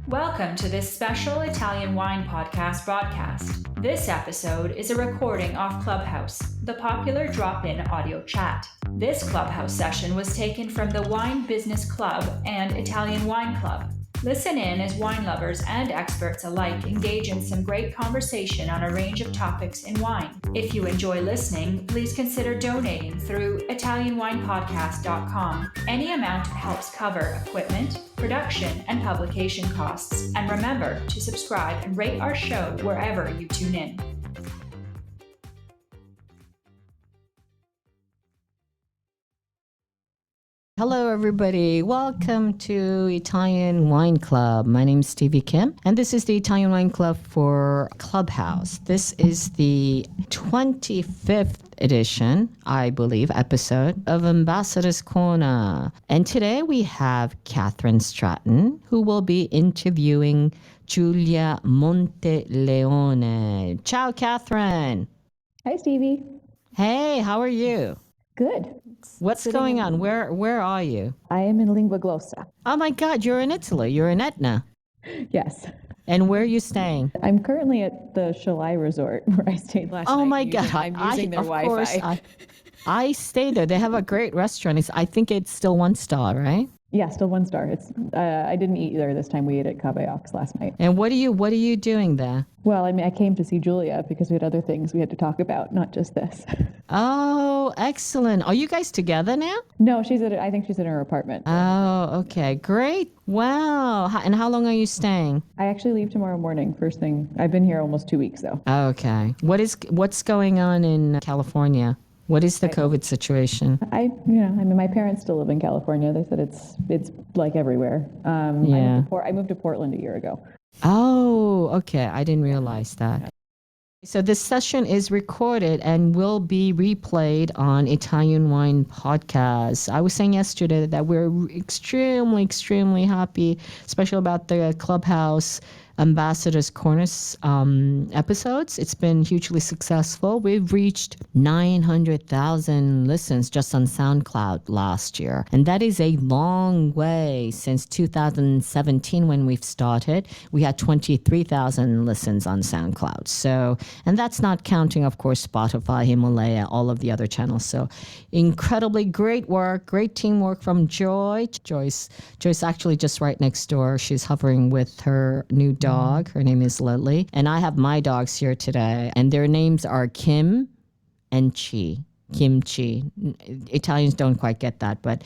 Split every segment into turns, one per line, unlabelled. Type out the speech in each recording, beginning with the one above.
Welcome to this special Italian wine podcast broadcast. This episode is a recording off Clubhouse, the popular drop-in audio chat. This Clubhouse session was taken from the Wine Business Club and Italian Wine Club. Listen in as wine lovers and experts alike engage in some great conversation on a range of topics in wine. If you enjoy listening, please consider donating through ItalianWinepodcast.com. Any amount helps cover equipment, production, and publication costs. And remember to subscribe and rate our show wherever you tune in.
Hello, everybody. Welcome to Italian Wine Club. My name is Stevie Kim, and this is the Italian Wine Club for Clubhouse. This is the 25th edition, I believe, episode of Ambassador's Corner. And today we have Catherine Stratton, who will be interviewing Giulia Monteleone. Ciao, Catherine.
Hi, Stevie.
Hey, how are you?
Good.
What's going on? Where are you?
I am in Lingua Glossa.
Oh my God, you're in Italy. You're in Etna.
Yes.
And where are you staying?
I'm currently at the Chalet Resort where I stayed last night.
Oh my God.
I'm using their Wi-Fi.
Course, I stay there. They have a great restaurant. I think it's still 1 star, right?
Yeah, still 1 star. It's I didn't eat there this time. We ate at Cabeox last night.
And what are you doing there?
Well, I came to see Giulia because we had other things we had to talk about, not just this.
Oh, excellent. Are you guys together now?
No, I think she's in her apartment.
Oh, okay. Great. Wow. And how long are you staying?
I actually leave tomorrow morning, first thing. I've been here almost 2 weeks, though.
Okay. What's going on in California? What is the COVID situation?
My parents still live in California. They said it's like everywhere. I moved to Portland a year ago.
Oh, okay. I didn't realize that. So this session is recorded and will be replayed on Italian Wine Podcast. I was saying yesterday that we're extremely, extremely happy, especially about the Clubhouse Ambassador's Corners episodes. It's been hugely successful. We've reached 900,000 listens just on SoundCloud last year. And that is a long way since 2017 when we've started. We had 23,000 listens on SoundCloud. So, and that's not counting, of course, Spotify, Himalaya, all of the other channels. So incredibly great work, great teamwork from Joyce actually just right next door. She's hovering with her new dog. Her name is Lily. And I have my dogs here today. And their names are Kim and Chi. Kimchi. Italians don't quite get that, but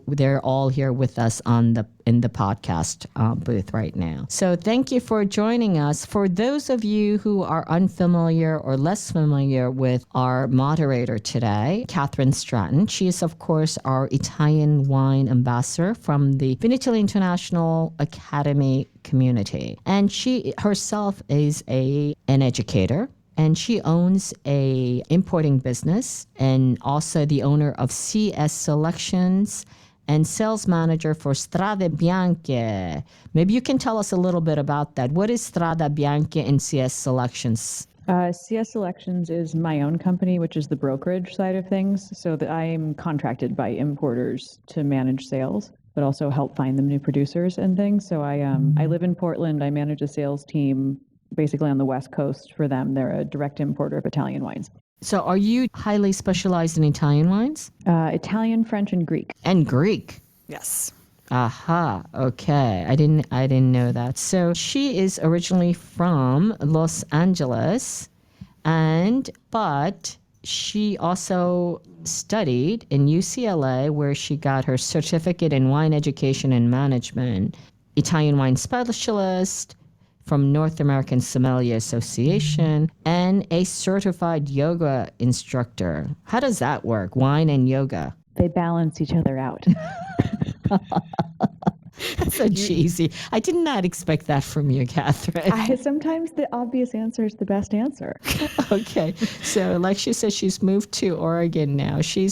they're all here with us in the podcast booth right now. So thank you for joining us. For those of you who are unfamiliar or less familiar with our moderator today, Catherine Stratton, she is of course our Italian wine ambassador from the Vinitaly International Academy community, and she herself is an educator. And she owns a importing business and also the owner of CS Selections and sales manager for Strade Bianche. Maybe you can tell us a little bit about that. What is Strade Bianche and CS Selections?
CS Selections is my own company, which is the brokerage side of things. So that I'm contracted by importers to manage sales, but also help find them new producers and things. So I live in Portland. I manage a sales team basically on the West Coast for them. They're a direct importer of Italian wines.
So are you highly specialized in Italian wines?
Italian, French, and Greek.
And Greek?
Yes.
Aha, okay. I didn't know that. So she is originally from Los Angeles, but she also studied in UCLA, where she got her certificate in wine education and management, Italian wine specialist from North American Sommelier Association, and a certified yoga instructor. How does that work, wine and yoga?
They balance each other out.
That's so cheesy. I did not expect that from you, Catherine.
Sometimes the obvious answer is the best answer.
Okay. So like she said, she's moved to Oregon now. She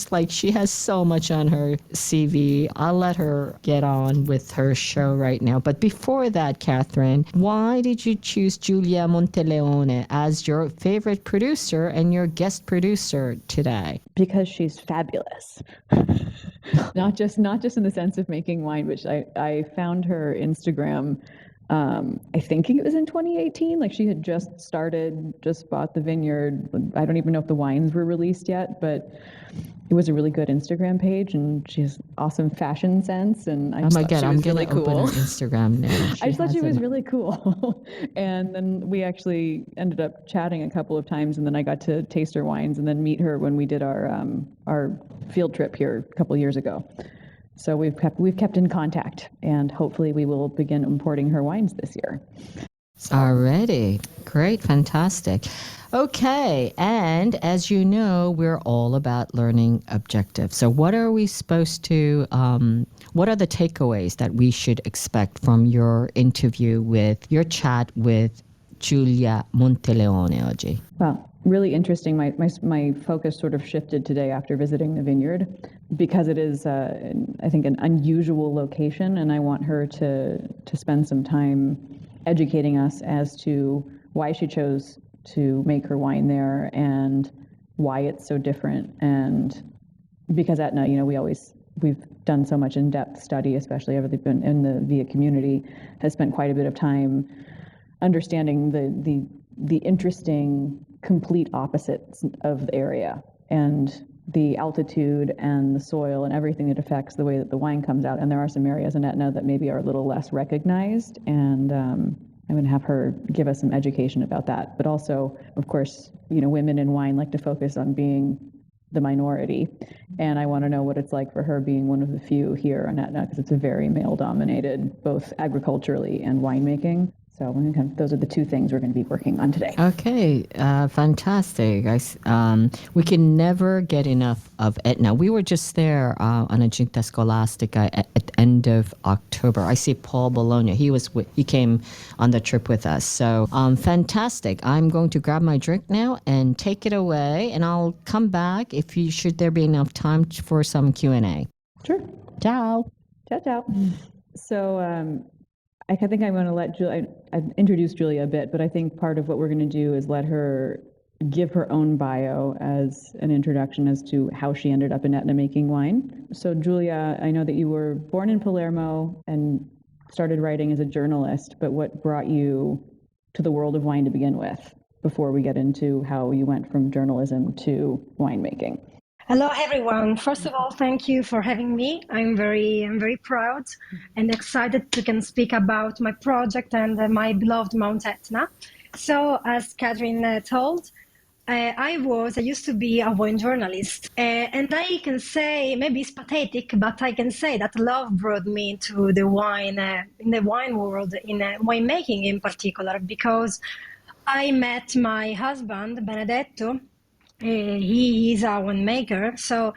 has so much on her CV. I'll let her get on with her show right now. But before that, Catherine, why did you choose Giulia Monteleone as your favorite producer and your guest producer today?
Because she's fabulous. Not just in the sense of making wine, which I found her Instagram. I think it was in 2018. Like she had just bought the vineyard. I don't even know if the wines were released yet, but it was a really good Instagram page, and she has awesome fashion sense. And I
Oh my God,
she
I'm
was
gonna
really
open
cool.
her Instagram now.
I just thought she was really cool. And then we actually ended up chatting a couple of times, and then I got to taste her wines and then meet her when we did our field trip here a couple of years ago. So we've kept in contact, and hopefully we will begin importing her wines this year.
Already. Great. Fantastic. Okay. And as you know, we're all about learning objectives. So what are we supposed to, what are the takeaways that we should expect from your interview your chat with Giulia Monteleone oggi?
Well, really interesting. My focus sort of shifted today after visiting the vineyard, because it is, I think, an unusual location, and I want her to spend some time educating us as to why she chose to make her wine there and why it's so different. And because Etna, we've done so much in-depth study, especially everything been in the VIA community, has spent quite a bit of time understanding the interesting complete opposites of the area, and the altitude and the soil and everything that affects the way that the wine comes out. And there are some areas in Etna that maybe are a little less recognized, and I'm going to have her give us some education about that. But also, of course, women in wine like to focus on being the minority, and I want to know what it's like for her being one of the few here in Etna, because it's a very male-dominated, both agriculturally and winemaking. So those are the two things we're going to be working on today.
Okay, fantastic. We can never get enough of Etna. We were just there on a Giunta Scolastica at the end of October. I see Paul Bologna. He came on the trip with us. So fantastic. I'm going to grab my drink now and take it away, and I'll come back should there be enough time for some Q&A.
Sure.
Ciao.
Ciao. So I think I'm going to let Julia. I've introduced Julia a bit, but I think part of what we're going to do is let her give her own bio as an introduction as to how she ended up in Etna making wine. So Julia, I know that you were born in Palermo and started writing as a journalist, but what brought you to the world of wine to begin with, before we get into how you went from journalism to winemaking?
Hello, everyone. First of all, thank you for having me. I'm very proud and excited to can speak about my project and my beloved Mount Etna. So, as Catherine told, I used to be a wine journalist, and I can say, maybe it's pathetic, but I can say that love brought me into the wine, in the wine world, in winemaking in particular, because I met my husband, Benedetto. He is a winemaker, so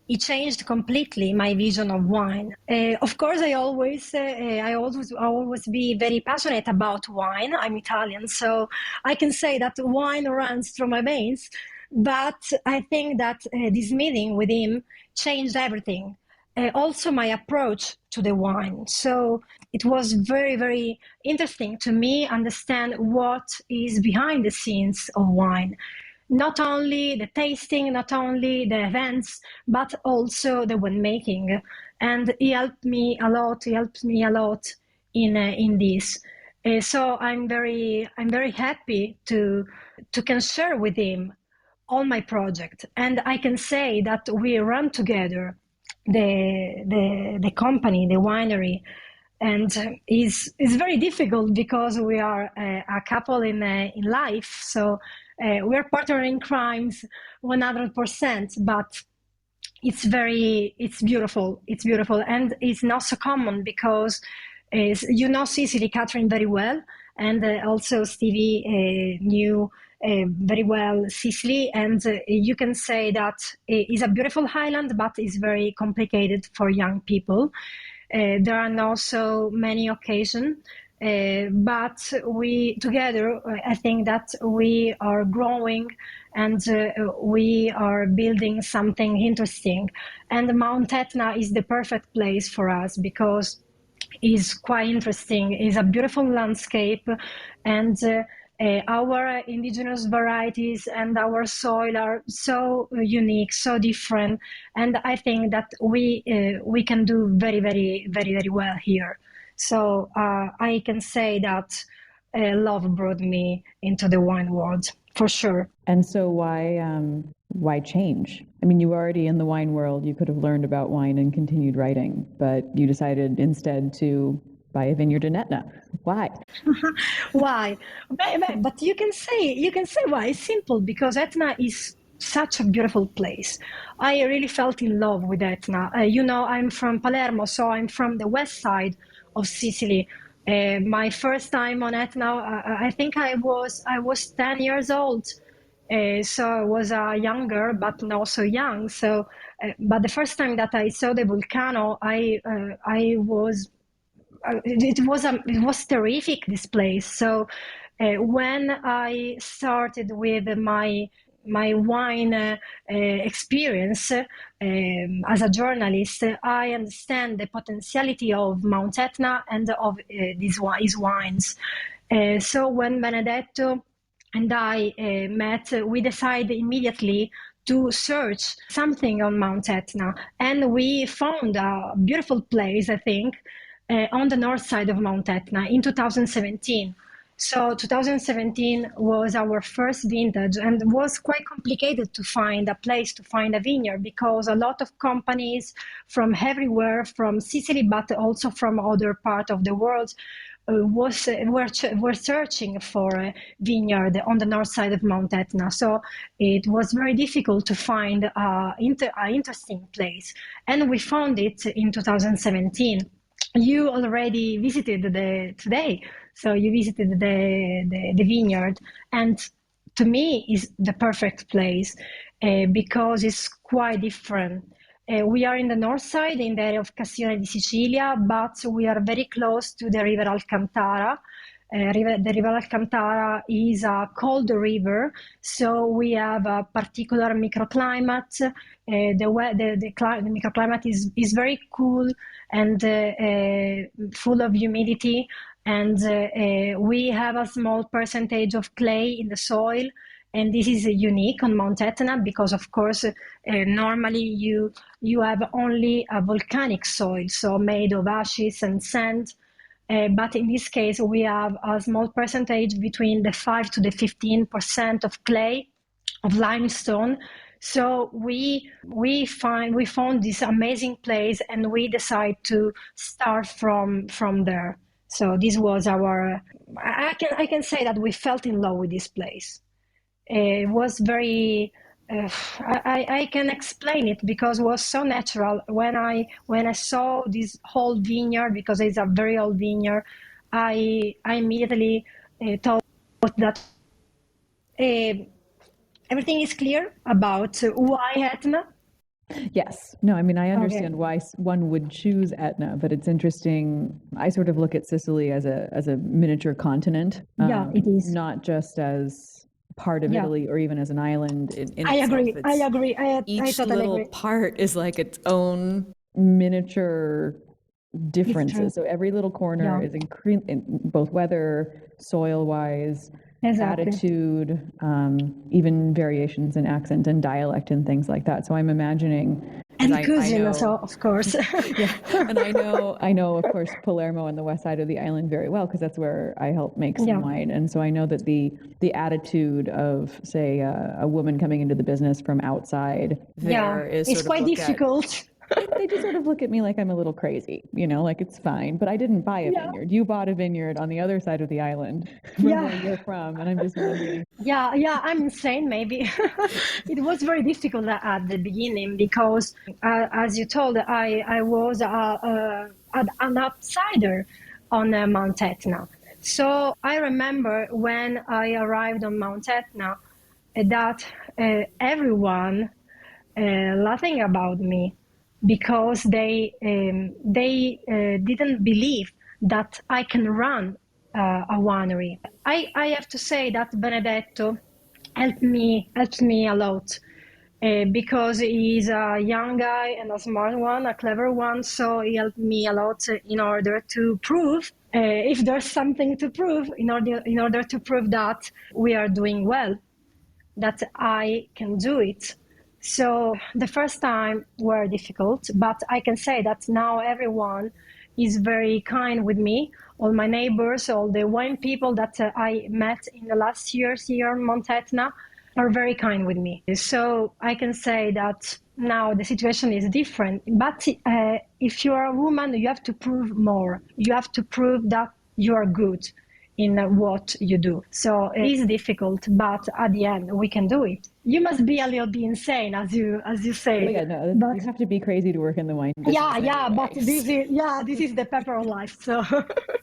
it changed completely my vision of wine. Of course, I always be very passionate about wine. I'm Italian, so I can say that wine runs through my veins. But I think that this meeting with him changed everything. Also, my approach to the wine. So it was very interesting to me understand what is behind the scenes of wine. Not only the tasting, not only the events, but also the winemaking. And he helped me a lot. He helped me a lot in this. So I'm very happy to can share with him all my project. And I can say that we run together the company, the winery, and it's very difficult because we are a couple in life. So we're partner in crimes 100%, but it's beautiful. It's beautiful, and it's not so common because Sicily, Catherine, very well, and also Stevie knew very well Sicily, and you can say that it's a beautiful island, but it's very complicated for young people. There are not so many occasions, but we together, I think that we are growing and we are building something interesting. And Mount Etna is the perfect place for us because it's quite interesting. It's a beautiful landscape, and Our indigenous varieties and our soil are so unique, so different, and I think that we can do very, very, very, very well here. So I can say that love brought me into the wine world for sure.
And so why change? I mean, you were already in the wine world. You could have learned about wine and continued writing, but you decided instead to buy a vineyard in Etna. Why?
Why? But you can say why. It's simple, because Etna is such a beautiful place. I really felt in love with Etna. I'm from Palermo, so I'm from the west side of Sicily. My first time on Etna, I think I was 10 years old. So I was younger, but not so young. So, but the first time that I saw the volcano, I was it was terrific, this place. So when I started with my wine experience as a journalist, I understand the potentiality of Mount Etna and of his wines. So when Benedetto and I met, we decided immediately to search something on Mount Etna, and we found a beautiful place, I think, on the north side of Mount Etna in 2017. So 2017 was our first vintage, and it was quite complicated to find a place, to find a vineyard, because a lot of companies from everywhere, from Sicily, but also from other parts of the world, were searching for a vineyard on the north side of Mount Etna. So it was very difficult to find an interesting place. And we found it in 2017. You already visited today, so you visited the vineyard, and to me is the perfect place because it's quite different. We are in the north side, in the area of Castione di Sicilia, but we are very close to the river Alcantara. The river Alcantara is a cold river, so we have a particular microclimate. The microclimate is very cool and full of humidity, and we have a small percentage of clay in the soil. And this is unique on Mount Etna because, of course, normally you have only a volcanic soil, so made of ashes and sand. But in this case, we have a small percentage between the 5 to the 15% of clay, of limestone. So we found this amazing place, and we decided to start from there. So this was our. I can say that we felt in love with this place. It was very. I can explain it because it was so natural. When I saw this whole vineyard, because it's a very old vineyard, I immediately thought that everything is clear about why Etna.
Yes. No, I mean, I understand why one would choose Etna, but it's interesting. I sort of look at Sicily as a miniature continent.
Yeah, it is.
Not just as part of Italy or even as an island in
I
itself.
agree. I agree. I
Each
totally
little
agree.
part is like its own
miniature differences. So every little corner is in both weather, soil-wise, attitude, even variations in accent and dialect and things like that. So I'm imagining.
And cuisine also, of course.
Yeah, and I know, of course, Palermo and the west side of the island very well because that's where I help make some wine, and so I know that the attitude of, say, a woman coming into the business from outside there is
it's quite difficult.
They just sort of look at me like I'm a little crazy, like it's fine. But I didn't buy a vineyard. You bought a vineyard on the other side of the island from where you're from, and I'm just wondering.
Yeah, I'm insane, maybe. It was very difficult at the beginning because, as you told, I was an outsider on Mount Etna. So I remember when I arrived on Mount Etna that everyone laughing about me, because they didn't believe that I can run a winery. I have to say that Benedetto helped me a lot. because he's a young guy and a smart one, a clever one. So he helped me a lot in order to prove, if there's something to prove, in order to prove that we are doing well, that I can do it. So the first time were difficult, but I can say that now everyone is very kind with me. All my neighbors, all the wine people that I met in the last years here in Mount Etna are very kind with me. So I can say that now the situation is different. But if you're a woman, you have to prove more. You have to prove that you are good in what you do. So it is difficult, but at the end we can do it. You must be a little bit insane, as you say.
Yeah, no,
but,
you have to be crazy to work in the wine business.
Yeah, but this is the pepper of life. So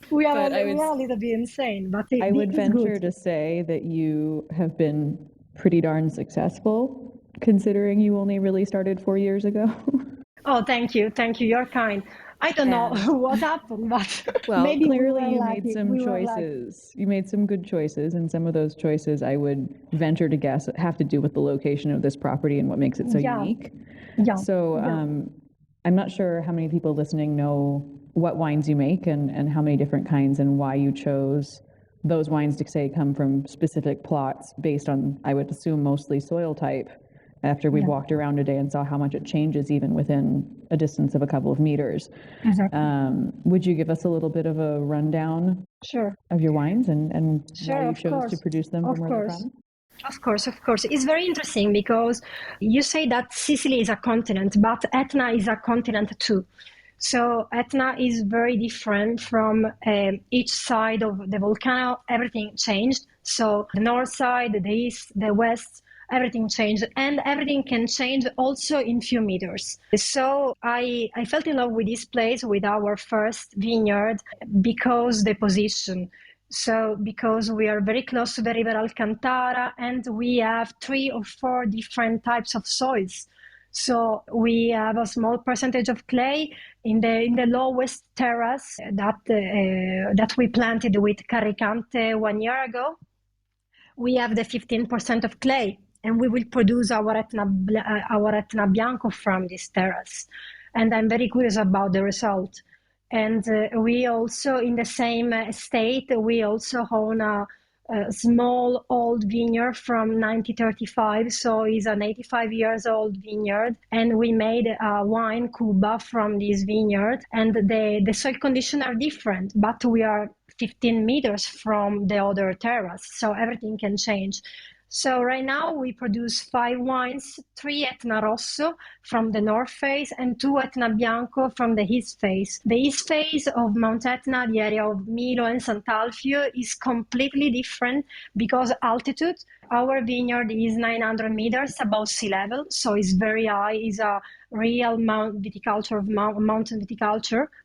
we are a little bit insane. But
I would venture to say that you have been pretty darn successful, considering you only really started 4 years ago.
Oh, thank you. You're kind. I don't know what happened, but
Well,
maybe
clearly you made some choices. You made some good choices, and some of those choices, I would venture to guess, have to do with the location of this property and what makes it so unique.
Yeah.
So I'm not sure how many people listening know what wines you make and how many different kinds and why you chose those wines to say come from specific plots based on, I would assume, mostly soil type. After we walked around today and saw how much it changes even within a distance of a couple of meters.
Exactly.
Would you give us a little bit of a rundown of your wines and why you chose to produce them from where they're from?
Of course. It's very interesting because you say that Sicily is a continent, but Etna is a continent too. So Etna is very different from each side of the volcano. Everything changed. So the north side, the east, the west, everything changed, and everything can change also in few meters. So I fell in love with this place, with our first vineyard, because the position. So because we are very close to the river Alcantara, and we have 3 or 4 different types of soils. So we have a small percentage of clay in the lowest terrace that we planted with Caricante 1 year ago. We have the 15% of clay, and we will produce our Etna Bianco from this terrace. And I'm very curious about the result. And we also, in the same estate, we also own a small old vineyard from 1935. So it's an 85 years old vineyard. And we made a wine, Cuba, from this vineyard. And the soil conditions are different, but we are 15 meters from the other terrace. So everything can change. So right now we produce 5 wines, 3 Etna Rosso from the north face and 2 Etna Bianco from the east face. The east face of Mount Etna, the area of Milo and Sant'Alfio, is completely different because altitude. Our vineyard is 900 meters above sea level, so it's very high. It's a real mountain viticulture,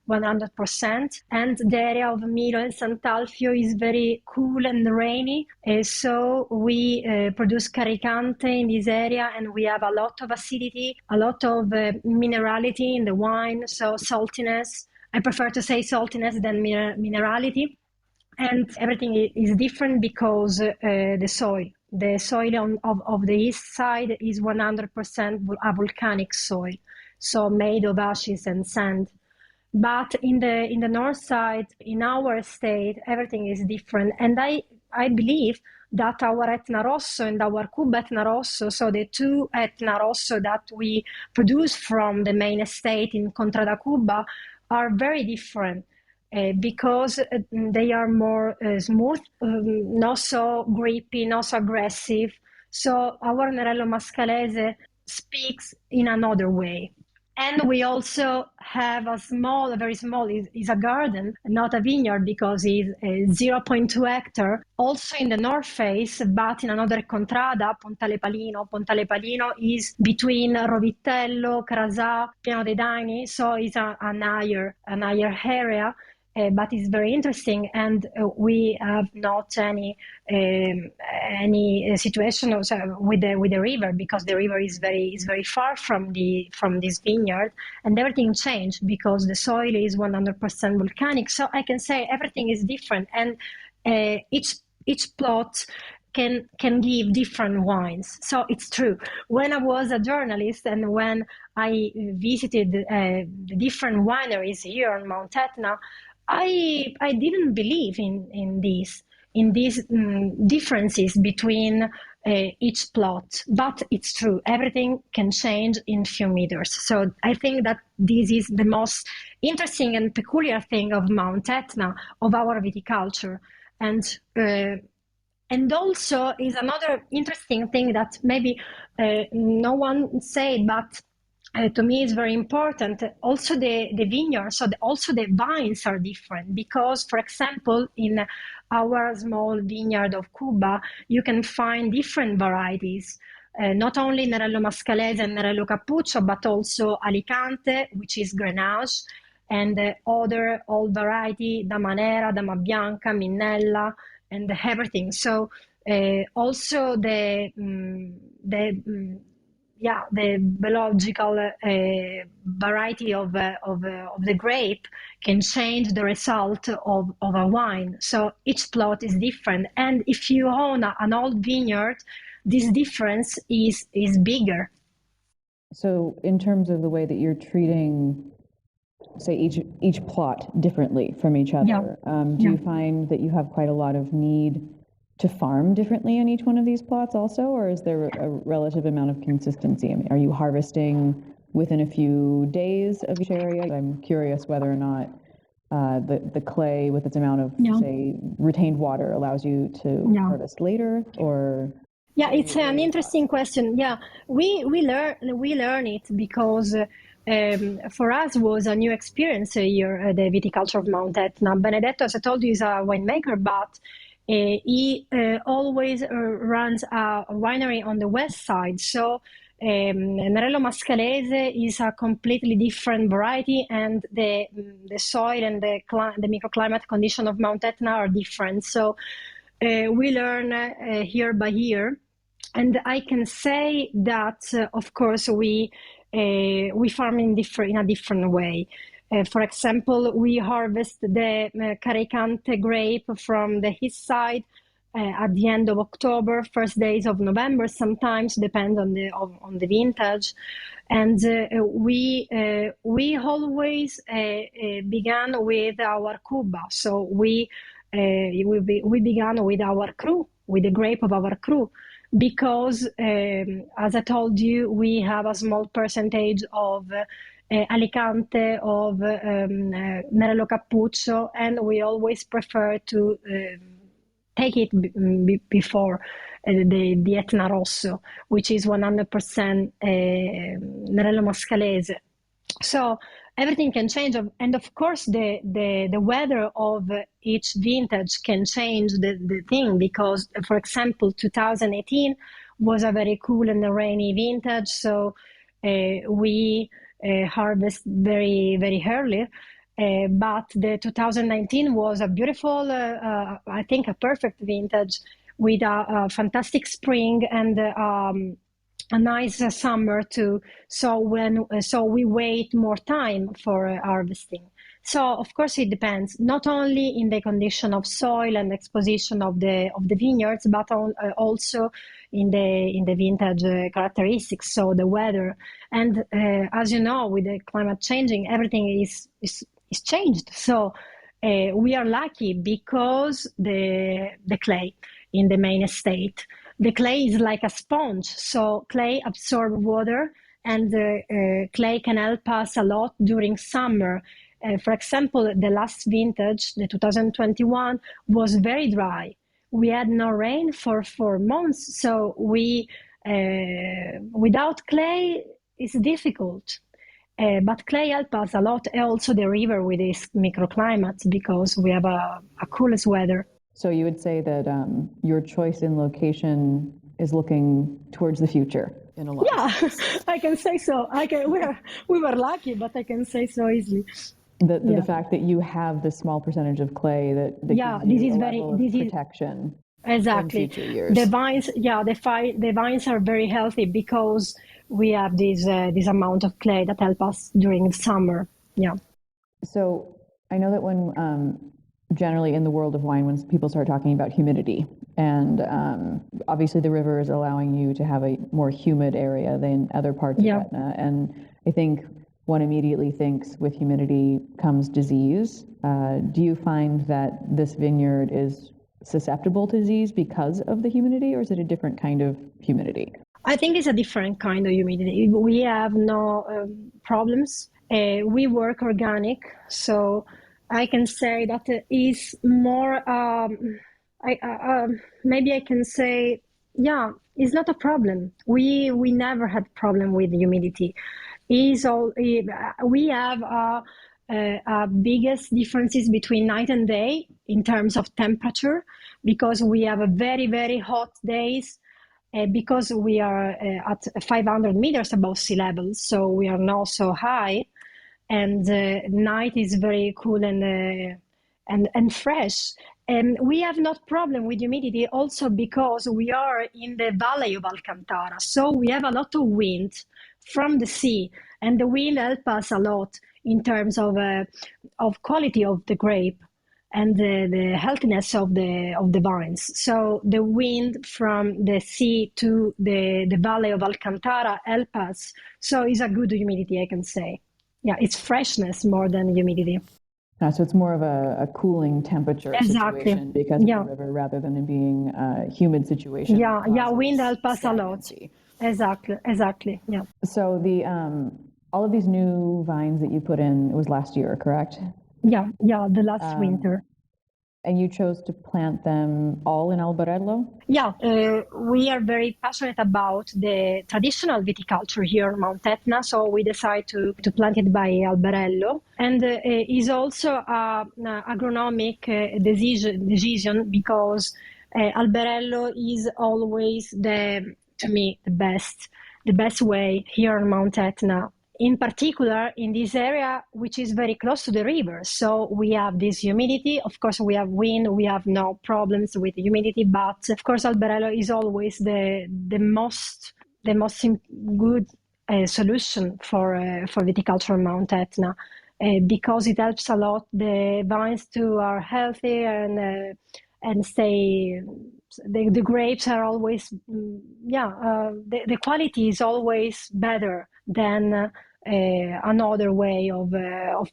100%. And the area of Milo and Sant'Alfio is very cool and rainy. So we produce Caricante in this area, and we have a lot of acidity, a lot of minerality in the wine, so saltiness. I prefer to say saltiness than minerality. And everything is different because the soil. The soil of the east side is 100% a volcanic soil, so made of ashes and sand. But in the north side, in our estate, everything is different. And I believe that our Etna Rosso and our Cuba Etna Rosso, so the 2 Etna Rosso that we produce from the main estate in Contrada Cuba, are very different. Because they are more smooth, not so grippy, not so aggressive. So our Nerello Mascalese speaks in another way. And we also have a very small, is a garden, not a vineyard, because it's 0.2 hectare, also in the north face, but in another contrada, Pontalepalino. Pontalepalino is between Rovitello, Crasà, Piano dei Daini, so it's an higher area. But it's very interesting, and we have not any situation with the river, because the river is very far from this vineyard, and everything changed because the soil is 100% volcanic. So I can say everything is different, and each plot can give different wines. So it's true. When I was a journalist and when I visited the different wineries here on Mount Etna, I didn't believe in these differences between each plot, but it's true. Everything can change in few meters. So I think that this is the most interesting and peculiar thing of Mount Etna, of our viticulture, and also is another interesting thing that maybe no one said, but to me is very important. Also the vineyards, also the vines are different because, for example, in our small vineyard of Cuba, you can find different varieties. Not only Nerello Mascalese and Nerello Cappuccio, but also Alicante, which is Grenache, and other old variety, Dama Nera, Dama Bianca, Minnella, and everything. So also the biological variety of the grape can change the result of a wine. So each plot is different, and if you own an old vineyard, this difference is bigger.
So in terms of the way that you're treating, say, each plot differently from each other, do you find that you have quite a lot of need to farm differently in each one of these plots also, or is there a relative amount of consistency? I mean, are you harvesting within a few days of each area? I'm curious whether or not the clay with its amount of, say, retained water allows you to harvest later, or...
Yeah, it's an interesting question. Yeah, we learn it because for us was a new experience here, the viticulture of Mount Etna. Benedetto, as I told you, is a winemaker, but he always runs a winery on the west side. So Nerello Mascalese is a completely different variety, and the soil and the microclimate condition of Mount Etna are different. So we learn year by year. And I can say that, of course, we farm in a different way. For example, we harvest the Caricante grape from the east side at the end of October, first days of November. Sometimes depends on the vintage, and we always began with our Cuba. So we began with our cru, with the grape of our cru. Because, as I told you, we have a small percentage of Alicante, of Nerello Cappuccio, and we always prefer to take it before the Etna Rosso, which is 100% Nerello Mascalese. So everything can change, and of course the weather of each vintage can change the thing, because, for example, 2018 was a very cool and rainy vintage, so we harvest very, very early. But the 2019 was a beautiful, I think a perfect vintage with a fantastic spring and a nice summer too. So we wait more time for harvesting. So of course it depends not only in the condition of soil and exposition of the vineyards, but also in the vintage characteristics. So the weather, and as you know, with the climate changing, everything is changed. So we are lucky because the clay in the main estate. The clay is like a sponge, so clay absorbs water, and clay can help us a lot during summer. For example, the last vintage, the 2021, was very dry. We had no rain for 4 months, so without clay, it's difficult. But clay helps us a lot, also the river with its microclimates, because we have a coolest weather.
So you would say that your choice in location is looking towards the future in a lot.
Yeah, I can say so. We were lucky, but I can say so easily.
The fact that you have this small percentage of clay that gives you a level of protection.
Exactly.
In future years.
The vines, the vines are very healthy because we have this amount of clay that help us during the summer. Yeah.
So I know that when generally in the world of wine, when people start talking about humidity And obviously the river is allowing you to have a more humid area than other parts of Etna. And I think one immediately thinks with humidity comes disease. Do you find that this vineyard is susceptible to disease because of the humidity, or is it a different kind of humidity?
I think it's a different kind of humidity. We have no problems. We work organic, so I can say that it is more, maybe I can say, yeah, it's not a problem. We never had problem with humidity. We have biggest differences between night and day in terms of temperature, because we have a very, very hot days, because we are at 500 meters above sea level, so we are not so high, and night is very cool and fresh. And we have not problem with humidity also because we are in the valley of Alcantara, so we have a lot of wind from the sea, and the wind helps us a lot in terms of quality of the grape and the healthiness of the vines. So the wind from the sea to the valley of Alcantara help us. So it's a good humidity, I can say. Yeah, it's freshness more than humidity.
So it's more of a cooling temperature situation because of the river rather than it being a humid situation.
Yeah, wind helps us a lot. Exactly, yeah.
So the all of these new vines that you put in, it was last year, correct?
Yeah, the last winter.
And you chose to plant them all in Albarello? Yeah,
we are very passionate about the traditional viticulture here in Mount Etna, so we decided to plant it by Albarello. And is also an agronomic decision because Albarello is always to me the best way here in Mount Etna. In particular, in this area, which is very close to the river. So we have this humidity. Of course, we have wind. We have no problems with humidity. But of course, Albarello is always the most good solution for viticulture in Mount Etna, because it helps a lot the vines to are healthy and stay. The grapes are always the quality is always better than another way of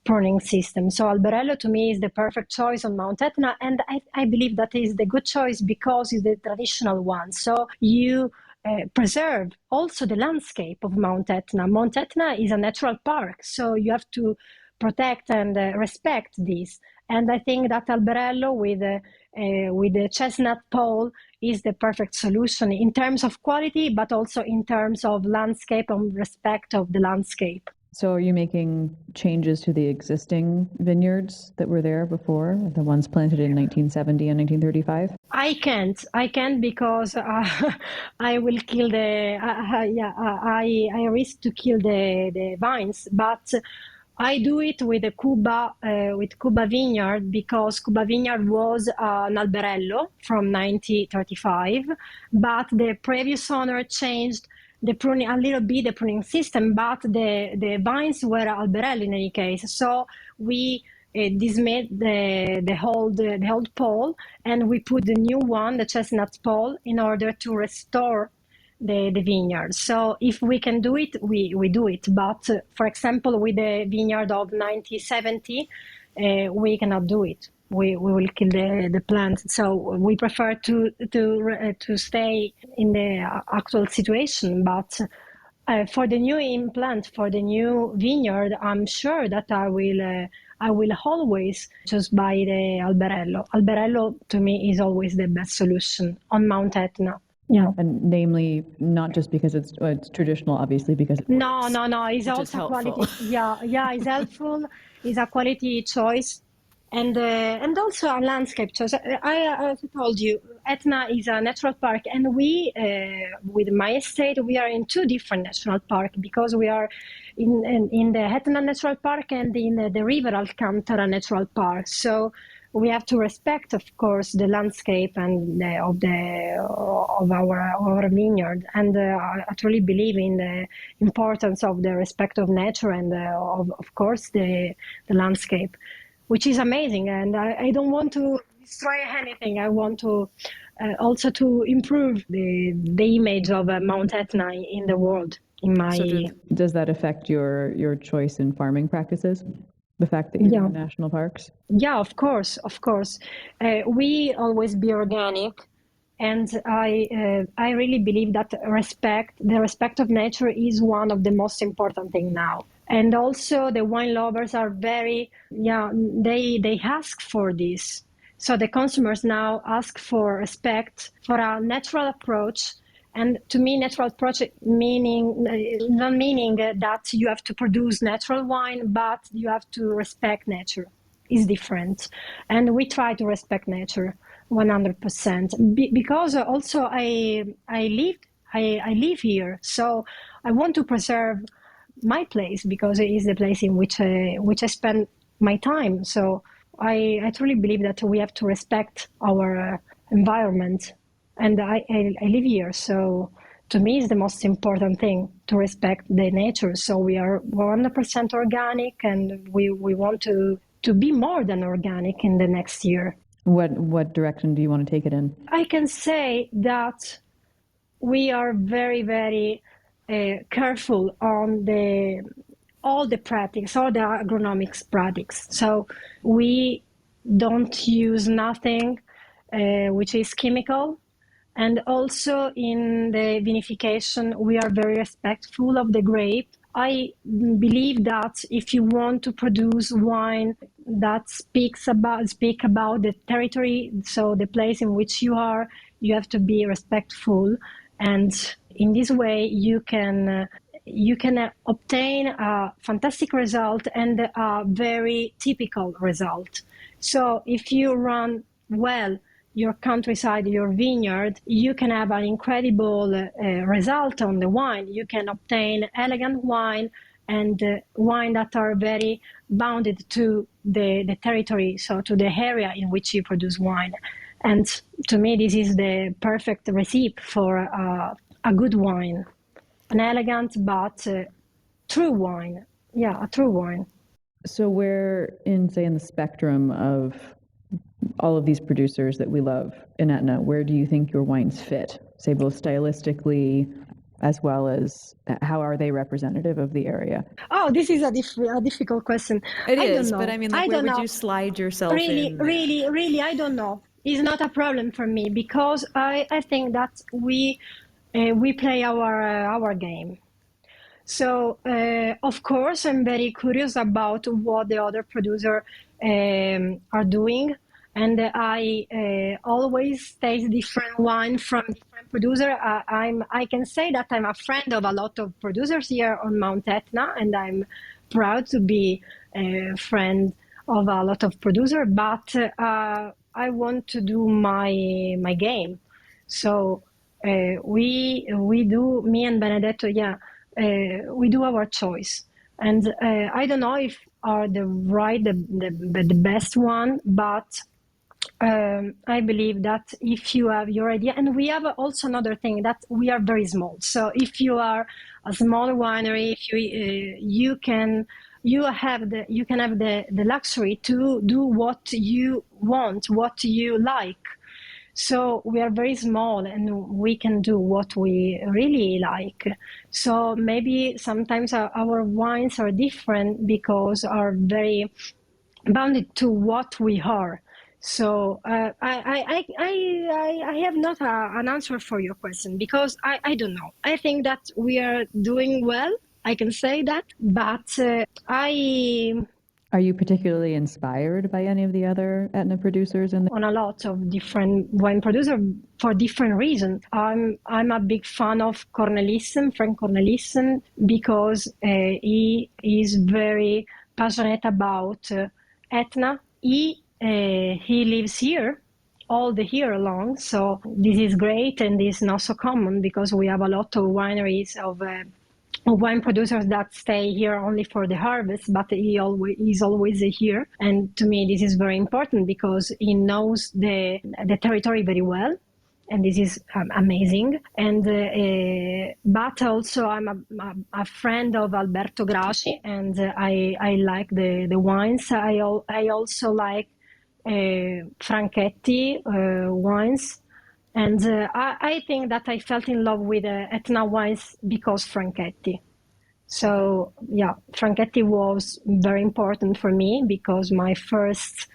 pruning system. So Albarello to me is the perfect choice on Mount Etna, and I believe that is the good choice because it's the traditional one. So you preserve also the landscape of Mount Etna. Mount Etna is a natural park, so you have to protect and respect this. And I think that Albarello with the chestnut pole is the perfect solution in terms of quality, but also in terms of landscape and respect of the landscape.
So are you making changes to the existing vineyards that were there before, the ones planted in 1970 and 1935?
I can't because I will kill I risk to kill the vines, but I do it with Cuba Vineyard because Cuba Vineyard was an Albarello from 1935, but the previous owner changed the pruning system, but the vines were Albarello in any case. So we dismade the old pole and we put the new one, the chestnut pole, in order to restore the vineyard. So if we can do it, we do it. But for example, with the vineyard of 1970, we cannot do it. We will kill the plant. So we prefer to stay in the actual situation. But for the new implant, for the new vineyard, I'm sure that I will always choose by the Albarello. Albarello to me is always the best solution on Mount Etna. Yeah,
and namely not just because it's traditional, obviously, because it
works. No. It's also quality. It's helpful. It's a quality choice, and also a landscape choice. I told you, Etna is a natural park, and we, with my estate, we are in two different national parks because we are in the Etna Natural Park and in the River Alcantara Natural Park. So we have to respect, of course, the landscape and of our vineyard, and I truly believe in the importance of the respect of nature and of course the landscape, which is amazing. And I don't want to destroy anything. I want to also to improve the image of Mount Etna in the world.
Does that affect your choice in farming practices? The fact that you're in national parks?
Yeah, of course. We always be organic, and I really believe that the respect of nature is one of the most important thing now. And also the wine lovers are they ask for this. So the consumers now ask for respect for a natural approach. And to me, natural approach not meaning that you have to produce natural wine, but you have to respect nature. Is different, and we try to respect nature 100%. Because also I live here, so I want to preserve my place because it is the place in which I spend my time. So I truly believe that we have to respect our environment. And I live here, so to me it's the most important thing to respect the nature. So we are 100% organic, and we want to be more than organic in the next year.
What direction do you want to take it in?
I can say that we are very, very careful on all the practice, all the agronomics practice. So we don't use nothing which is chemical. And also in the vinification, we are very respectful of the grape. I believe that if you want to produce wine that speak about the territory, so the place in which you have to be respectful. And in this way, you can obtain a fantastic result and a very typical result. So if you run well your countryside, your vineyard, you can have an incredible result on the wine. You can obtain elegant wine and wine that are very bounded to the territory, so to the area in which you produce wine. And to me, this is the perfect recipe for a good wine, an elegant but true wine. Yeah, a true wine.
So where in the spectrum of all of these producers that we love in Etna, where do you think your wines fit? Say both stylistically as well as how are they representative of the area?
Oh, this is a difficult question.
It
I
is,
don't know.
but I mean, like, where would you slide yourself in?
Really, I don't know. It's not a problem for me because I think that we play our game. So, of course, I'm very curious about what the other producers are doing. And I always taste different wine from different producer. I can say that I'm a friend of a lot of producers here on Mount Etna, and I'm proud to be a friend of a lot of producers. But I want to do my game. So we do, me and Benedetto, we do our choice. And I don't know if are the best one, but I believe that if you have your idea, and we have also another thing that we are very small. So if you are a small winery, if you can have the luxury to do what you want, what you like. So we are very small and we can do what we really like. So maybe sometimes our wines are different because are very bounded to what we are. So I have not an answer for your question because I don't know. I think that we are doing well. I can say that, but
Are you particularly inspired by any of the other Etna producers?
On a lot of different wine producers for different reasons. I'm a big fan of Frank Cornelissen, because he is very passionate about Etna. He lives here all the year long, so this is great, and it's not so common because we have a lot of wineries of wine producers that stay here only for the harvest, but he's always here. And to me, this is very important because he knows the territory very well. And this is amazing. And but also I'm a friend of Alberto Grassi, and I like the wines. I also like Franchetti wines. And I think that I felt in love with Etna wines because Franchetti. So yeah, Franchetti was very important for me because my first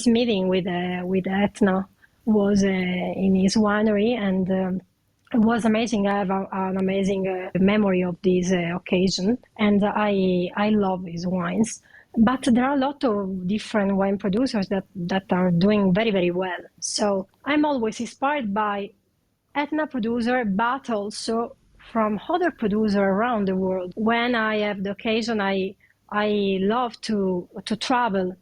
meeting with Etna was in his winery, and it was amazing. I have an amazing memory of this occasion, and I love his wines. But there are a lot of different wine producers that are doing very, very well. So I'm always inspired by Etna producer, but also from other producers around the world. When I have the occasion, I love to travel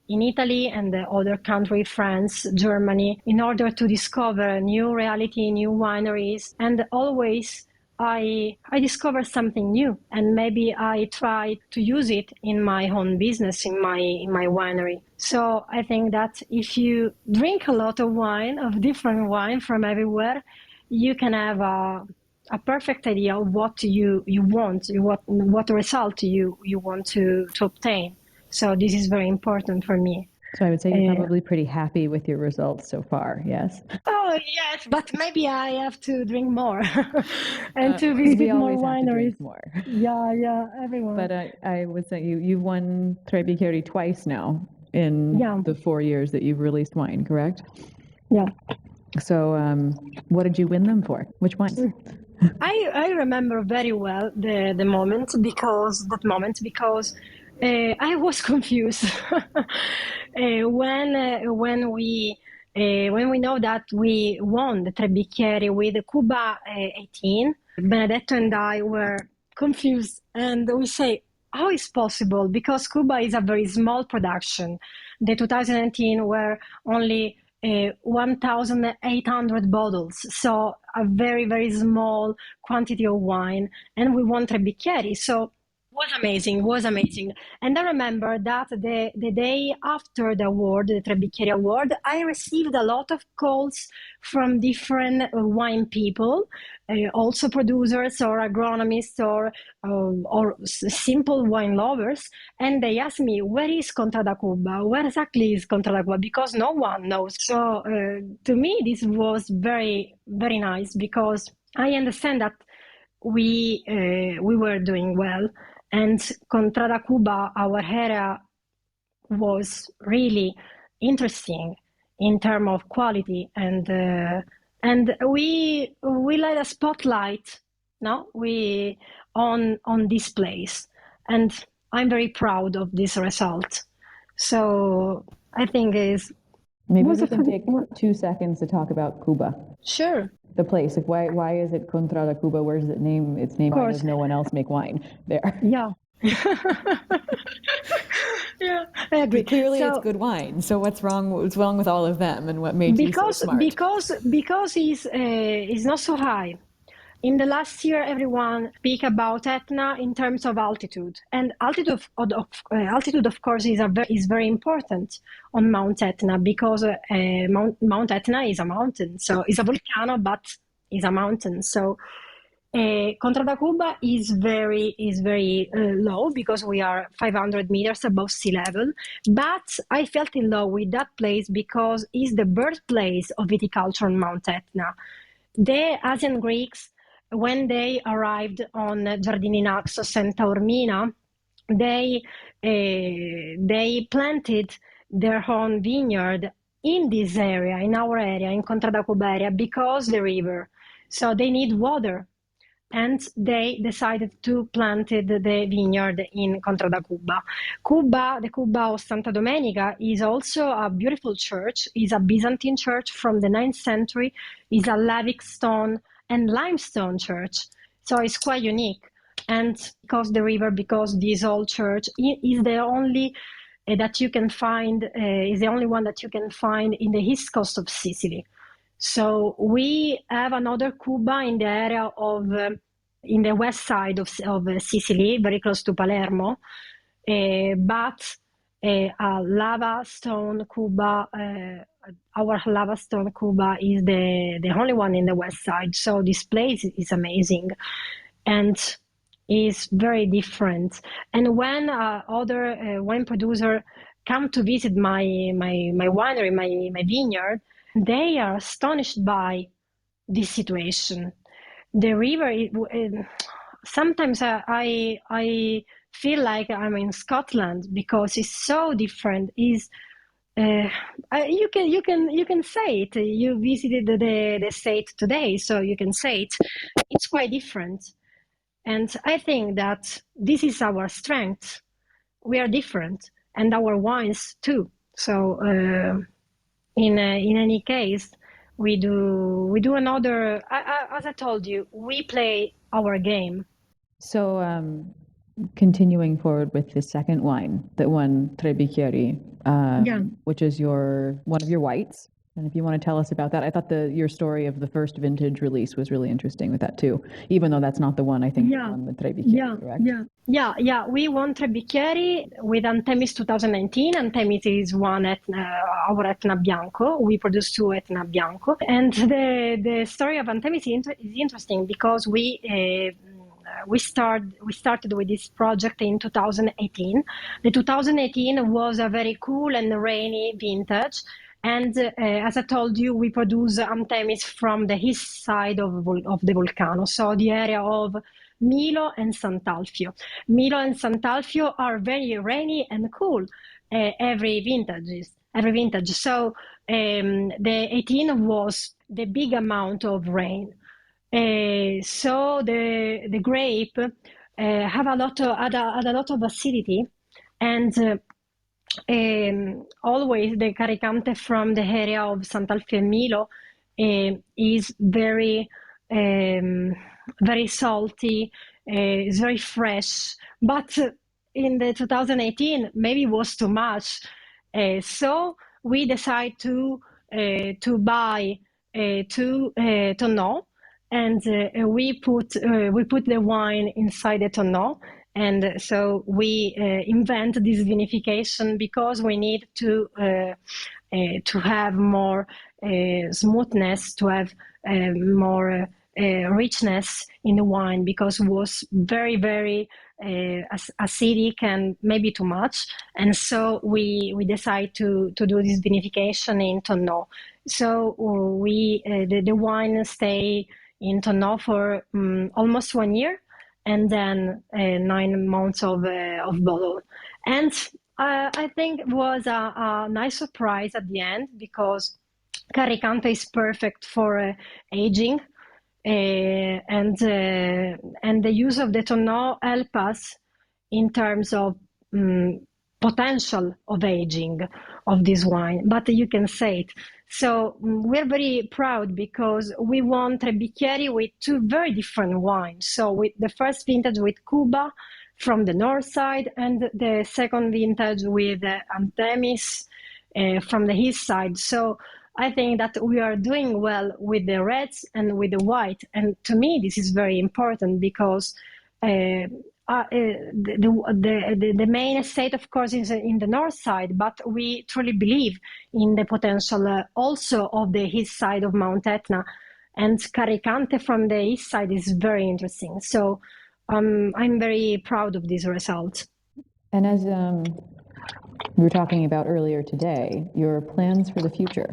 in Italy and the other country, France, Germany, in order to discover new reality, new wineries, and always I discover something new, and maybe I try to use it in my own business, in my winery. So I think that if you drink a lot of wine, of different wine from everywhere, you can have a perfect idea of what you want, what result you want to obtain. So this is very important for me.
So I would say you're probably pretty happy with your results so far, yes?
Oh, yes, but maybe I have to drink more and to visit more wineries.
More.
Yeah, everyone.
But I would say you've won Strade Bianche twice now in the 4 years that you've released wine, correct?
Yeah.
So what did you win them for? Which wines?
I remember very well the moment because I was confused when we know that we won the Tre Bicchieri with Cuba 18. Benedetto and I were confused, and we say, how is possible? Because Cuba is a very small production. The 2019 were only 1,800 bottles, so a very, very small quantity of wine, and we won Tre Bicchieri. So was amazing. And I remember that the day after the award, the Tre Bicchieri Award, I received a lot of calls from different wine people, also producers or agronomists or simple wine lovers, and they asked me, where is Contrada Cuba? Where exactly is Contrada Cuba? Because no one knows. So to me, this was very, very nice because I understand that we were doing well. And Contrada Cuba, our area, was really interesting in terms of quality, and we let a spotlight, on this place, and I'm very proud of this result. So I think
maybe we can take 2 seconds to talk about Cuba.
Sure.
The place, like why is it Contrada Cuba? Where does it name its name? Why does no one else make wine there?
Yeah. Yeah, I agree.
But clearly, it's good wine. So what's wrong? What's wrong with all of them, and what made you so smart?
Because it's not so high. In the last year, everyone speak about Etna in terms of altitude, and altitude of course is very important on Mount Etna because Mount Etna is a mountain, so it's a volcano, but it's a mountain. So Contrada Cuba is very low because we are 500 meters above sea level. But I felt in love with that place because it's the birthplace of viticulture on Mount Etna. The ancient Greeks, when they arrived on Giardini Naxos and Taormina, they planted their own vineyard in this area, in our area, in Contrada Cuba area, because the river. So they need water. And they decided to plant the vineyard in Contrada Cuba. The Cuba of Santa Domenica is also a beautiful church. It's a Byzantine church from the 9th century. It's a lavic stone and limestone church. So it's quite unique. And because this old church is the only that you can find, is the only one that you can find in the east coast of Sicily. So we have another Cuba in the area of, in the west side of Sicily, very close to Palermo, but a lava stone Cuba, our lava stone Cuba is the only one in the west side. So this place is amazing and is very different. And when other wine producer come to visit my winery, my vineyard, they are astonished by this situation. The river, sometimes I feel like I'm in Scotland because it's so different. You can say it. You visited the state today, so you can say it. It's quite different, and I think that this is our strength. We are different, and our wines too. So in any case, we do another. As I told you, we play our game.
So continuing forward with the second wine, that one Tre Bicchieri, which is one of your whites. And if you want to tell us about that, I thought your story of the first vintage release was really interesting with that too, even though that's not the one I think won the Tre Bicchieri, correct?
Yeah. We won Tre Bicchieri with Antemis 2019. Antemis is one at our Etna Bianco. We produced 2 Etna Bianco. And the story of Antemis is interesting because we started with this project in 2018. The 2018 was a very cool and rainy vintage. And as I told you, we produce Antemis from the east side of the volcano, so the area of Milo and Sant'Alfio. Milo and Sant'Alfio are very rainy and cool every vintage. So the 18 was the big amount of rain. So the grape had a lot of acidity, and always the Caricante from the area of Sant'Alfio and Milo is very very salty, it's very fresh, but in the 2018 maybe it was too much, so we decided to buy 2 tonneaux, and we put the wine inside the tonneau. And so we invent this vinification because we need to have more smoothness, to have more richness in the wine, because it was very, very acidic and maybe too much. And so we decide to do this vinification in tonneau. So the wine stay in tonneau for almost 1 year, and then 9 months of bottle. And I think it was a nice surprise at the end, because Caricante is perfect for aging, and the use of the tonneau help us in terms of potential of aging of this wine, but you can say it. So we're very proud because we won Tre Bicchieri with 2 very different wines. So with the first vintage with Cuba from the north side, and the second vintage with Antemis from the east side. So I think that we are doing well with the reds and with the white. And to me, this is very important because the main estate, of course, is in the north side, but we truly believe in the potential also of the east side of Mount Etna. And Caricante from the east side is very interesting. So I'm very proud of this result.
And as we were talking about earlier today, your plans for the future.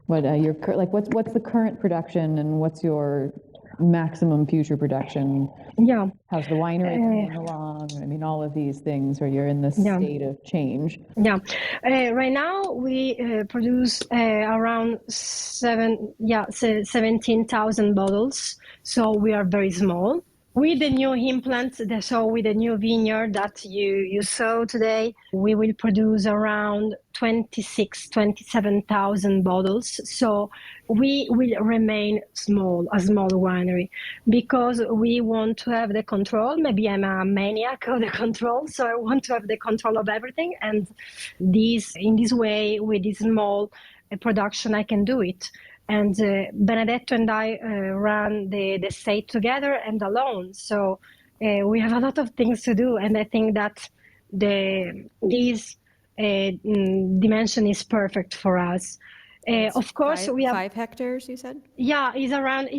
What's the current production, and what's your maximum future production?
Yeah.
How's the winery coming along? I mean, all of these things where you're in this state of change.
Yeah. Right now we produce around 17,000 bottles. So we are very small. With the new implant, so with the new vineyard that you saw today, we will produce around 27,000 bottles. So we will remain a small winery, because we want to have the control. Maybe I'm a maniac of the control, so I want to have the control of everything. And in this way, with this small production, I can do it. And Benedetto and I run the estate together and alone. So we have a lot of things to do. And I think that this dimension is perfect for us. Of course, we have
5 hectares, you said?
Yeah, we have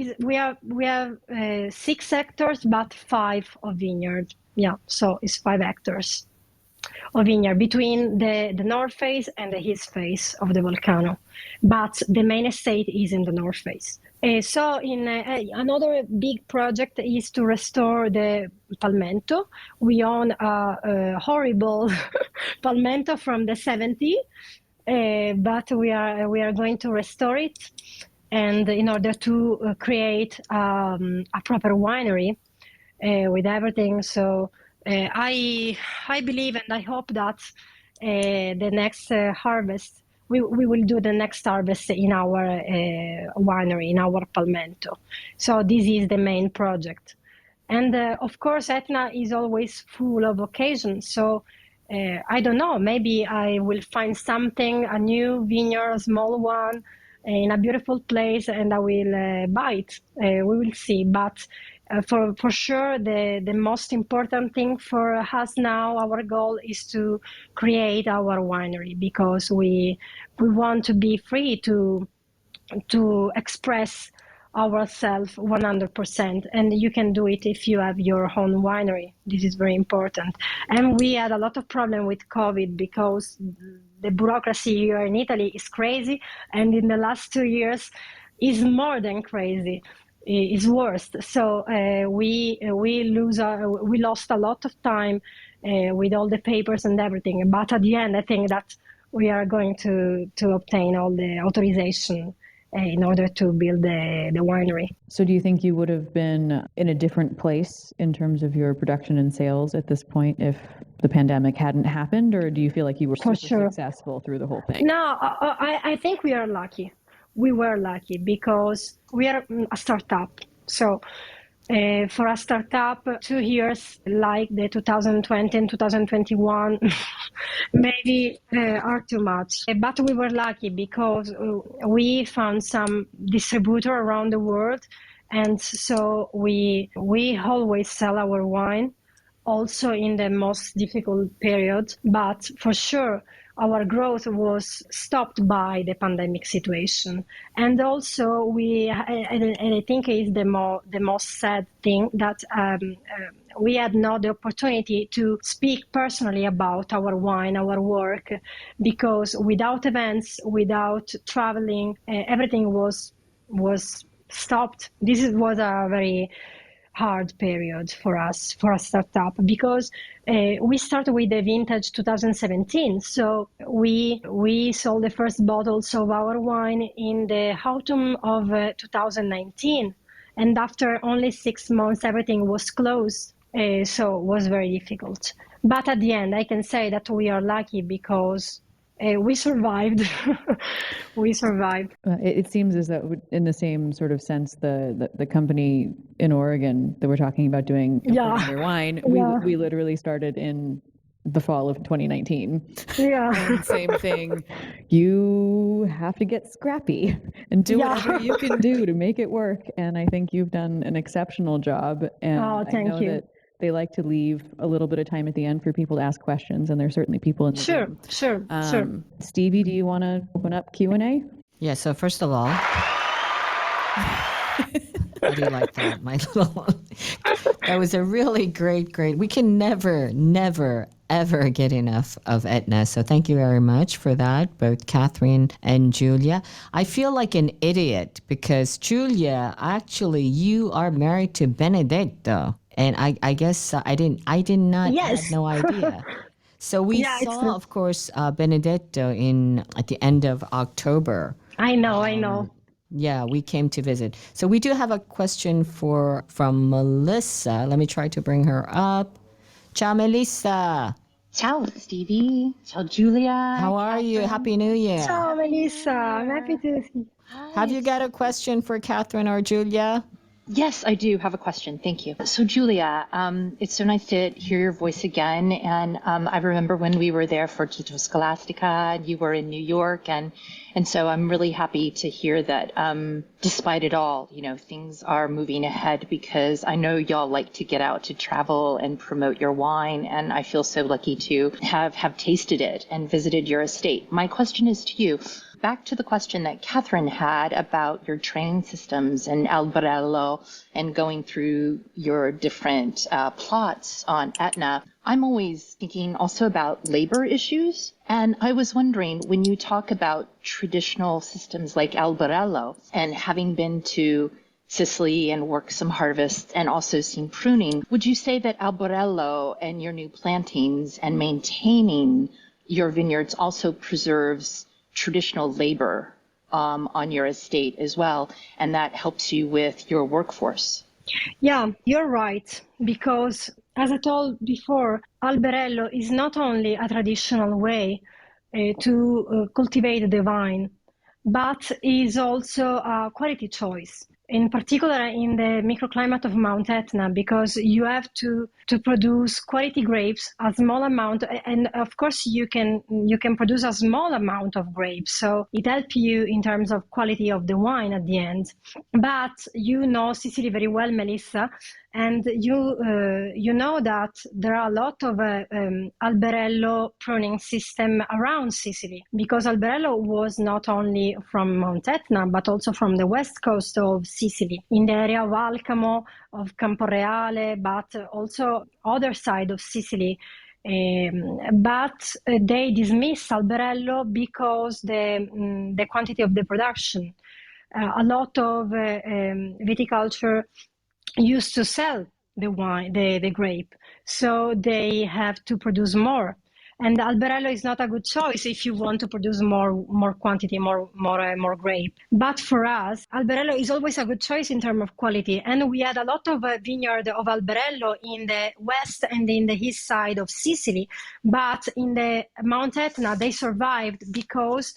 6 hectares, but 5 of vineyard. Yeah, so it's 5 hectares. vineyard between the north face and the east face of the volcano. But the main estate is in the north face. So another big project is to restore the palmento. We own a horrible palmento from the 70s, but we are going to restore it, and in order to create a proper winery with everything. So I believe and I hope that the next harvest, we will do the next harvest in our winery, in our palmento. So this is the main project. And of course, Etna is always full of occasions. So I don't know, maybe I will find something, a new vineyard, a small one, in a beautiful place, and I will buy it. We will see. But for sure, the most important thing for us now, our goal is to create our winery, because we want to be free to express ourselves 100%, and you can do it if you have your own winery. This is very important. And we had a lot of problem with COVID, because the bureaucracy here in Italy is crazy, and in the last 2 years is more than crazy. Is worse. So we lost a lot of time with all the papers and everything. But at the end, I think that we are going to obtain all the authorization in order to build the winery.
So do you think you would have been in a different place in terms of your production and sales at this point if the pandemic hadn't happened, or do you feel like you were super successful through the whole thing?
No, I think we are lucky. We were lucky because we are a startup. So for a startup, 2 years like the 2020 and 2021 maybe are too much. But we were lucky because we found some distributor around the world. And so we always sell our wine, also in the most difficult period. But for sure, our growth was stopped by the pandemic situation. And also I think is the most sad thing that we had not the opportunity to speak personally about our wine, our work, because without events, without traveling, everything was stopped. This was a very hard period for us, for a startup, because we started with the vintage 2017. So we sold the first bottles of our wine in the autumn of 2019. And after only 6 months, everything was closed. So it was very difficult. But at the end, I can say that we are lucky because we survived. We survived.
It seems as though, in the same sort of sense, the company in Oregon that we're talking about doing their wine, we literally started in the fall of 2019.
Yeah.
And same thing. You have to get scrappy and do whatever you can do to make it work. And I think you've done an exceptional job. And
thank you.
That they like to leave a little bit of time at the end for people to ask questions, and there's certainly people in the room.
Sure.
Stevie, do you want to open up Q&A?
Yeah, so first of all, how do you like that, my little that was a really great. We can never, ever get enough of Etna. So thank you very much for that, both Catherine and Giulia. I feel like an idiot because Giulia, actually, you are married to Benedetto. And I guess I did not
Yes.
had no idea. So we saw, of course, Benedetto at the end of October.
I know.
Yeah, we came to visit. So we do have a question from Melissa. Let me try to bring her up. Ciao, Melissa.
Ciao, Stevie. Ciao, Giulia.
How are you? Happy New Year.
Ciao, Melissa. I'm happy to see you.
Have you got a question for Catherine or Giulia?
Yes, I do have a question. Thank you. So, Giulia, it's so nice to hear your voice again. And I remember when we were there for Tutto Scholastica, and you were in New York. And so I'm really happy to hear that despite it all, things are moving ahead, because I know y'all like to get out to travel and promote your wine. And I feel so lucky to have tasted it and visited your estate. My question is to you. Back to the question that Catherine had about your training systems and Albarello and going through your different plots on Etna. I'm always thinking also about labor issues. And I was wondering, when you talk about traditional systems like albarello, and having been to Sicily and worked some harvests and also seen pruning, would you say that albarello and your new plantings and maintaining your vineyards also preserves traditional labor on your estate as well, and that helps you with your workforce?
Yeah, you're right, because as I told before, alberello is not only a traditional way to cultivate the vine, but is also a quality choice. In particular, in the microclimate of Mount Etna, because you have to produce quality grapes, a small amount, and of course you can produce a small amount of grapes, so it helps you in terms of quality of the wine at the end. But you know Sicily very well, Melissa, and you know that there are a lot of alberello pruning system around Sicily, because alberello was not only from Mount Etna but also from the west coast of Sicily, in the area of Alcamo, of Camporeale, but also other side of Sicily. But they dismiss alberello because the quantity of the production. A lot of viticulture used to sell the wine, the grape, so they have to produce more. And alberello is not a good choice if you want to produce more quantity, more grape. But for us, alberello is always a good choice in terms of quality. And we had a lot of vineyard of alberello in the west and in the east side of Sicily. But in the Mount Etna, they survived because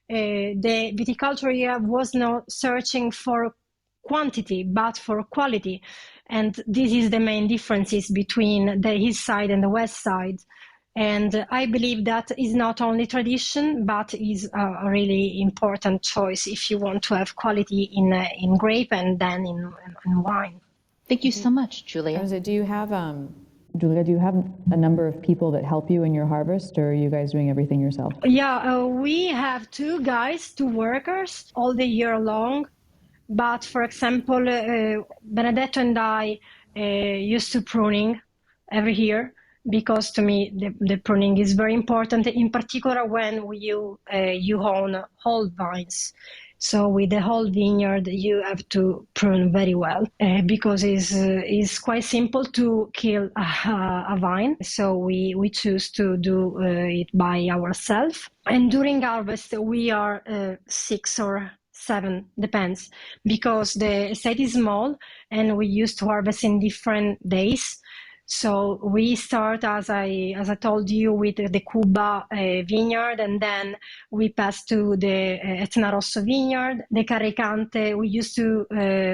the viticulture area was not searching for quantity, but for quality. And this is the main differences between the east side and the west side. And I believe that is not only tradition, but is a really important choice if you want to have quality in grape and then in wine.
Thank you so much, Giulia.
Do you have
Giulia, do you have a number of people that help you in your harvest, or are you guys doing everything yourself?
Yeah, we have 2 workers all the year long. But for example, Benedetto and I used to pruning every year, because to me the pruning is very important, in particular when you own whole vines. So with the whole vineyard, you have to prune very well because it's quite simple to kill a vine. So we choose to do it by ourselves. And during harvest, we are 6 or 7, depends, because the estate is small and we used to harvest in different days. So we start, as I told you, with the Cuba vineyard, and then we pass to the Etna Rosso vineyard. The Carricante, we used to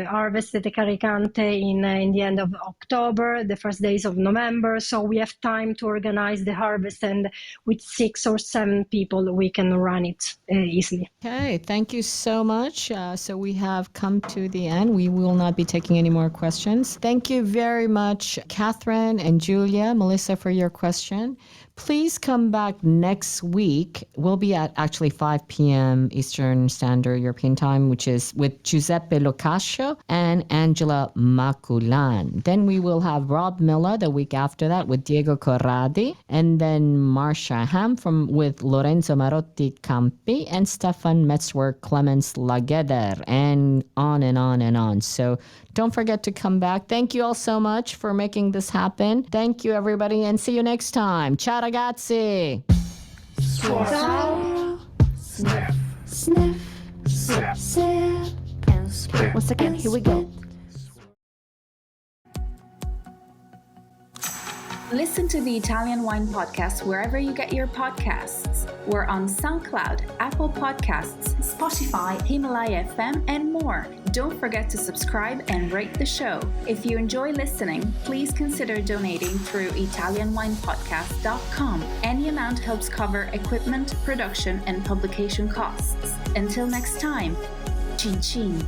harvest the Carricante in the end of October, the first days of November. So we have time to organize the harvest, and with 6 or 7 people, we can run it easily.
Okay, thank you so much. So we have come to the end. We will not be taking any more questions. Thank you very much, Catherine and Giulia, Melissa, for your question. Please come back next week. We'll be at actually 5 p.m. Eastern Standard European Time, which is with Giuseppe Locascio and Angela Maculan. Then we will have Rob Miller the week after that with Diego Corradi, and then Marcia Ham with Lorenzo Marotti Campi and Stefan Metzwer Clemens Lageder, and on and on and on. So don't forget to come back. Thank you all so much for making this happen. Thank you, everybody, and see you next time. Ciao, ragazzi.
Swallow, sniff, sniff, sip, sip, and spit. Once again, here we go.
Listen to the Italian Wine Podcast wherever you get your podcasts. We're on SoundCloud, Apple Podcasts, Spotify, Himalaya FM, and more. Don't forget to subscribe and rate the show. If you enjoy listening, please consider donating through ItalianWinePodcast.com. Any amount helps cover equipment, production, and publication costs. Until next time, chin chin.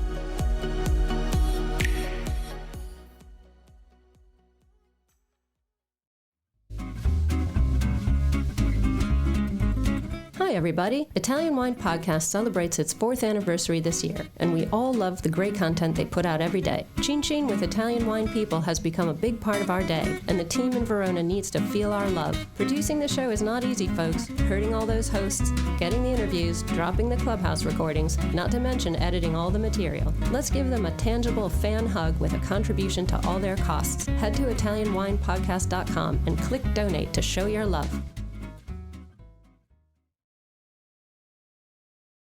Hi, everybody. Italian Wine Podcast celebrates its 4th anniversary this year, and we all love the great content they put out every day. Chin Chin with Italian wine people has become a big part of our day, and the team in Verona needs to feel our love. Producing the show is not easy, folks. Herding all those hosts, getting the interviews, dropping the Clubhouse recordings, not to mention editing all the material. Let's give them a tangible fan hug with a contribution to all their costs. Head to ItalianWinePodcast.com and click donate to show your love.